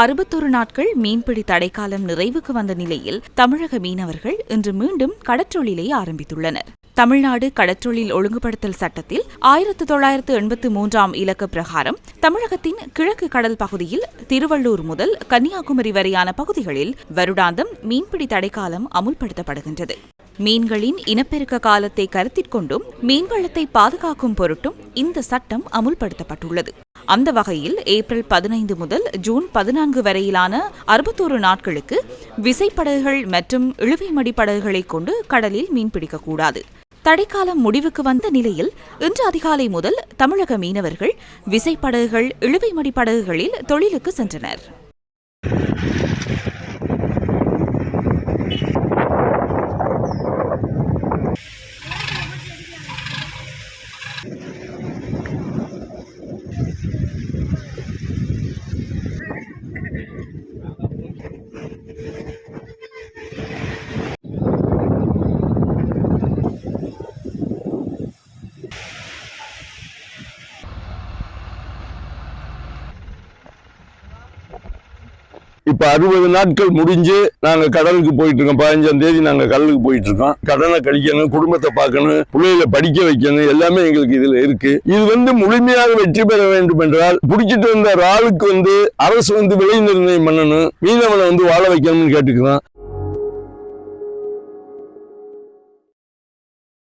61 நாட்கள் மீன்பிடி தடைக்காலம் நிறைவுக்கு வந்த நிலையில் தமிழக மீனவர்கள் இன்று மீண்டும் கடற்றொழிலை ஆரம்பித்துள்ளனர். தமிழ்நாடு கடற்றொழில் ஒழுங்குபடுத்தல் சட்டத்தில் 1983 இலக்க பிரகாரம் தமிழகத்தின் கிழக்கு கடல் பகுதியில் திருவள்ளூர் முதல் கன்னியாகுமரி வரையான பகுதிகளில் வருடாந்தம் மீன்பிடி தடைக்காலம் அமுல்படுத்தப்படுகின்றது. மீன்களின் இனப்பெருக்க காலத்தை கருத்தில் கொண்டும் மீன்வளத்தை பாதுகாக்கும் பொருட்டும் இந்த சட்டம் அமுல்படுத்தப்பட்டுள்ளது. அந்த வகையில் ஏப்ரல் 15 முதல் ஜூன் 14 வரையிலான 61 நாட்களுக்கு விசைப்படகுகள் மற்றும் இழுவைமடி படகுகளை கொண்டு கடலில் மீன்பிடிக்கக்கூடாது. தடைக்காலம் முடிவுக்கு வந்த நிலையில் இன்று அதிகாலை முதல் தமிழக மீனவர்கள் விசைப்படகுகள் இழுவைமடி படகுகளில் தொழிலுக்கு சென்றனர். இப்ப 60 நாட்கள் முடிஞ்சு நாங்க கடலுக்கு போயிட்டு இருக்கோம். 15ஆம் தேதி நாங்க கடலுக்கு போயிட்டு இருக்கோம். கடனை கழிக்கணும், குடும்பத்தை பார்க்கணும், பிள்ளைகளை படிக்க வைக்கணும், எல்லாமே எங்களுக்கு இதுல இருக்கு. இது முழுமையாக வெற்றி பெற வேண்டும் என்றால் பிடிச்சிட்டு வந்த ஆளுக்கு அரசு விலை நிர்ணயம் பண்ணணும், மீனவனை வாழ வைக்கணும்னு கேட்டுக்கிறோம்.